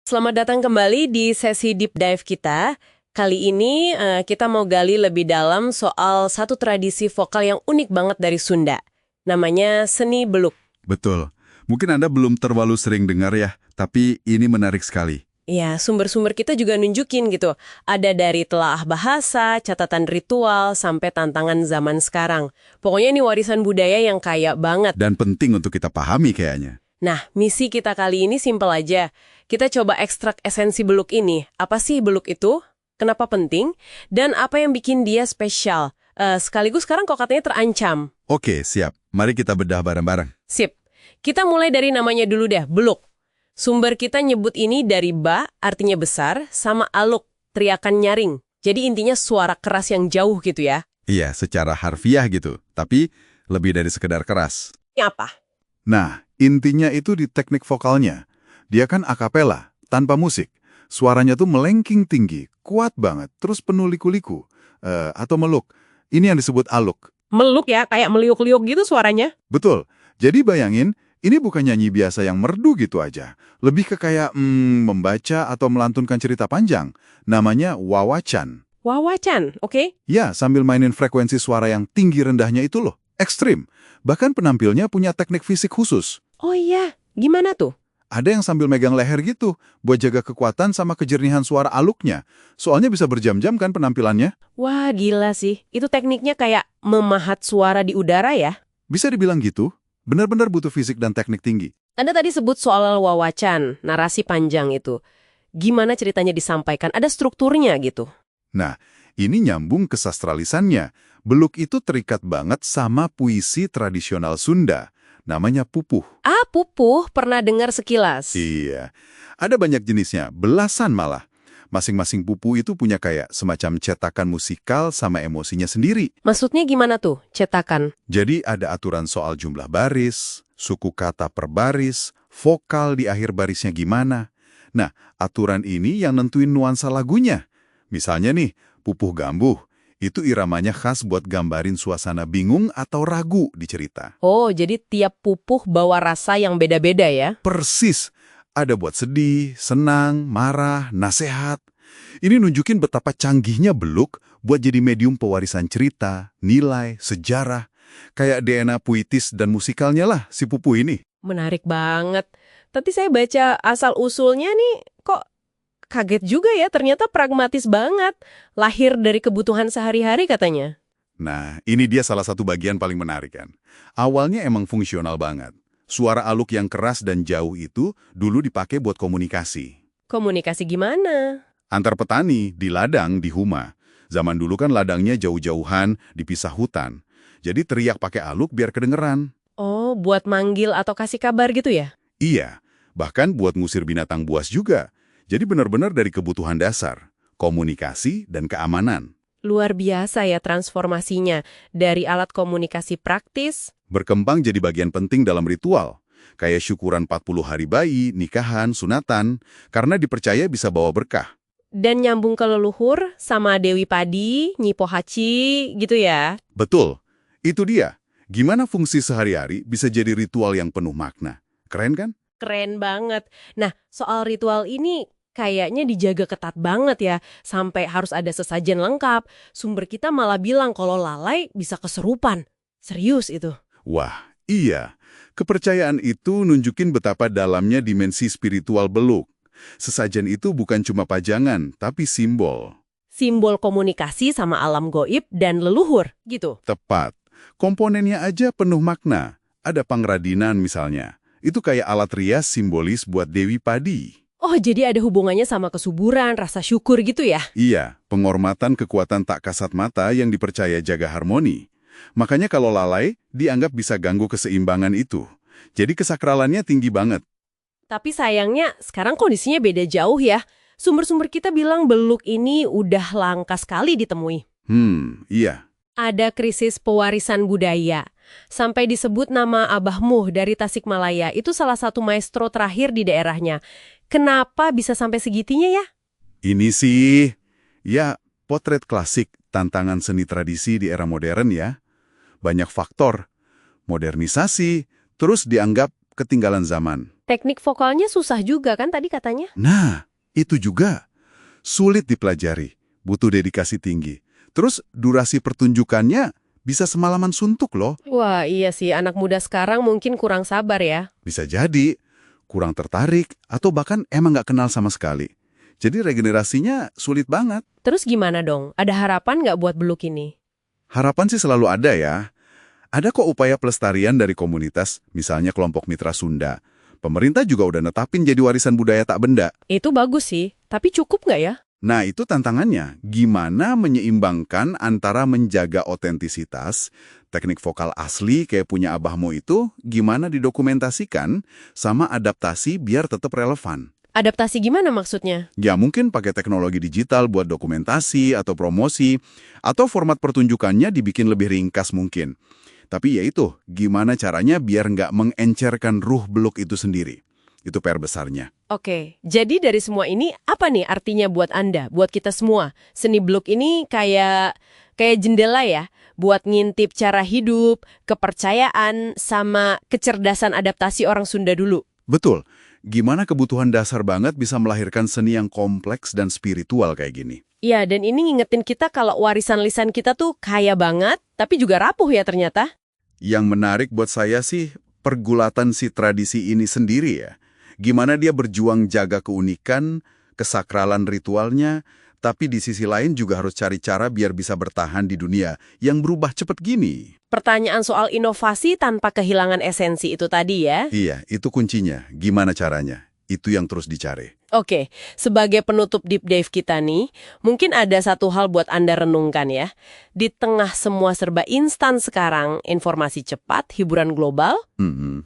Selamat datang kembali di sesi deep dive kita. Kali ini kita mau gali lebih dalam soal satu tradisi vokal yang unik banget dari Sunda. Namanya seni beluk. Betul. Mungkin Anda belum terlalu sering dengar ya, tapi ini menarik sekali. Ya, sumber-sumber kita juga nunjukin gitu. Ada dari telaah bahasa, catatan ritual, sampai tantangan zaman sekarang. Pokoknya ini warisan budaya yang kaya banget. Dan penting untuk kita pahami kayaknya. Nah, misi kita kali ini simpel aja. Kita coba ekstrak esensi beluk ini. Apa sih beluk itu? Kenapa penting? Dan apa yang bikin dia spesial? Sekaligus sekarang kok katanya terancam. Oke, siap. Mari kita bedah bareng-bareng. Sip. Kita mulai dari namanya dulu deh, beluk. Sumber kita nyebut ini dari ba, artinya besar, sama aluk, teriakan nyaring. Jadi intinya suara keras yang jauh gitu ya. Iya, secara harfiah gitu. Tapi lebih dari sekedar keras. Ini apa? Nah, intinya itu di teknik vokalnya. Dia kan akapela, tanpa musik. Suaranya tuh melengking tinggi, kuat banget, terus penuh liku-liku. Atau meluk. Ini yang disebut aluk. Meluk ya, kayak meliuk-liuk gitu suaranya. Betul. Jadi bayangin, ini bukan nyanyi biasa yang merdu gitu aja. Lebih ke kayak membaca atau melantunkan cerita panjang. Namanya wawacan. Wawacan, oke? Ya, sambil mainin frekuensi suara yang tinggi rendahnya itu loh. Ekstrim. Bahkan penampilnya punya teknik fisik khusus. Oh iya, gimana tuh? Ada yang sambil megang leher gitu, buat jaga kekuatan sama kejernihan suara aluknya. Soalnya bisa berjam-jam kan penampilannya. Wah, gila sih. Itu tekniknya kayak memahat suara di udara ya? Bisa dibilang gitu, benar-benar butuh fisik dan teknik tinggi. Anda tadi sebut soal wawacan, narasi panjang itu. Gimana ceritanya disampaikan? Ada strukturnya gitu. Nah, ini nyambung ke sastralisannya. Beluk itu terikat banget sama puisi tradisional Sunda. Namanya pupuh. Ah, pupuh, pernah dengar sekilas. Iya, ada banyak jenisnya, belasan malah. Masing-masing pupuh itu punya kayak semacam cetakan musikal sama emosinya sendiri. Maksudnya gimana tuh, cetakan? Jadi ada aturan soal jumlah baris, suku kata per baris, vokal di akhir barisnya gimana. Nah, aturan ini yang nentuin nuansa lagunya. Misalnya nih, pupuh gambuh. Itu iramanya khas buat gambarin suasana bingung atau ragu di cerita. Oh, jadi tiap pupuh bawa rasa yang beda-beda ya? Persis. Ada buat sedih, senang, marah, nasehat. Ini nunjukin betapa canggihnya beluk buat jadi medium pewarisan cerita, nilai, sejarah. Kayak DNA puitis dan musikalnya lah si pupuh ini. Menarik banget. Tadi saya baca asal-usulnya nih, kok kaget juga ya, ternyata pragmatis banget. Lahir dari kebutuhan sehari-hari katanya. Nah, ini dia salah satu bagian paling menarik kan. Awalnya emang fungsional banget. Suara aluk yang keras dan jauh itu dulu dipakai buat komunikasi. Komunikasi gimana? Antar petani, di ladang, di huma. Zaman dulu kan ladangnya jauh-jauhan, dipisah hutan. Jadi teriak pakai aluk biar kedengeran. Oh, buat manggil atau kasih kabar gitu ya? Iya, bahkan buat ngusir binatang buas juga. Jadi benar-benar dari kebutuhan dasar, komunikasi dan keamanan. Luar biasa ya transformasinya. Dari alat komunikasi praktis. Berkembang jadi bagian penting dalam ritual. Kayak syukuran 40 hari bayi, nikahan, sunatan, karena dipercaya bisa bawa berkah. Dan nyambung ke leluhur sama Dewi Padi, Nyi Pohaci gitu ya. Betul, itu dia. Gimana fungsi sehari-hari bisa jadi ritual yang penuh makna. Keren kan? Keren banget. Nah, soal ritual ini kayaknya dijaga ketat banget ya. Sampai harus ada sesajen lengkap. Sumber kita malah bilang kalau lalai bisa keserupan. Serius itu. Wah, iya. Kepercayaan itu nunjukin betapa dalamnya dimensi spiritual beluk. Sesajen itu bukan cuma pajangan, tapi simbol. Simbol komunikasi sama alam goib dan leluhur gitu. Tepat. Komponennya aja penuh makna. Ada pangradinan misalnya. Itu kayak alat rias simbolis buat Dewi Padi. Oh, jadi ada hubungannya sama kesuburan, rasa syukur gitu ya? Iya, penghormatan kekuatan tak kasat mata yang dipercaya jaga harmoni. Makanya kalau lalai, dianggap bisa ganggu keseimbangan itu. Jadi kesakralannya tinggi banget. Tapi sayangnya sekarang kondisinya beda jauh ya. Sumber-sumber kita bilang beluk ini udah langka sekali ditemui. Iya. Ada krisis pewarisan budaya. Sampai disebut nama Abah Muh dari Tasikmalaya. Itu salah satu maestro terakhir di daerahnya. Kenapa bisa sampai segitinya ya? Ini sih, ya potret klasik tantangan seni tradisi di era modern ya. Banyak faktor. Modernisasi, terus dianggap ketinggalan zaman. Teknik vokalnya susah juga kan tadi katanya? Nah, itu juga. Sulit dipelajari, butuh dedikasi tinggi. Terus durasi pertunjukannya bisa semalaman suntuk loh. Wah, iya sih. Anak muda sekarang mungkin kurang sabar ya. Bisa jadi, kurang tertarik, atau bahkan emang nggak kenal sama sekali. Jadi regenerasinya sulit banget. Terus gimana dong? Ada harapan nggak buat Beluk ini? Harapan sih selalu ada ya. Ada kok upaya pelestarian dari komunitas, misalnya kelompok Mitra Sunda. Pemerintah juga udah netapin jadi warisan budaya tak benda. Itu bagus sih. Tapi cukup nggak ya? Nah, itu tantangannya. Gimana menyeimbangkan antara menjaga otentisitas, teknik vokal asli kayak punya abahmu itu, gimana didokumentasikan, sama adaptasi biar tetap relevan. Adaptasi gimana maksudnya? Ya mungkin pakai teknologi digital buat dokumentasi atau promosi, atau format pertunjukannya dibikin lebih ringkas mungkin. Tapi ya itu, gimana caranya biar nggak mengencerkan ruh Beluk itu sendiri. Itu PR besarnya. Oke, jadi dari semua ini apa nih artinya buat Anda, buat kita semua? Seni Beluk ini kayak jendela ya, buat ngintip cara hidup, kepercayaan, sama kecerdasan adaptasi orang Sunda dulu. Betul. Gimana kebutuhan dasar banget bisa melahirkan seni yang kompleks dan spiritual kayak gini. Iya, dan ini ngingetin kita kalau warisan lisan kita tuh kaya banget, tapi juga rapuh ya ternyata. Yang menarik buat saya sih pergulatan si tradisi ini sendiri ya. Gimana dia berjuang jaga keunikan, kesakralan ritualnya, tapi di sisi lain juga harus cari cara biar bisa bertahan di dunia yang berubah cepat gini. Pertanyaan soal inovasi tanpa kehilangan esensi itu tadi ya. Iya, itu kuncinya. Gimana caranya? Itu yang terus dicari. Oke, sebagai penutup deep dive kita nih, mungkin ada satu hal buat Anda renungkan ya. Di tengah semua serba instan sekarang, informasi cepat, hiburan global,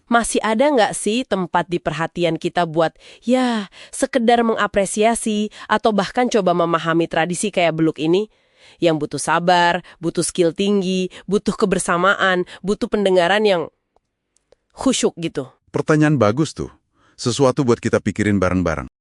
masih ada nggak sih tempat di perhatian kita buat, ya, sekedar mengapresiasi atau bahkan coba memahami tradisi kayak Beluk ini? Yang butuh sabar, butuh skill tinggi, butuh kebersamaan, butuh pendengaran yang khusyuk gitu. Pertanyaan bagus tuh. Sesuatu buat kita pikirin bareng-bareng.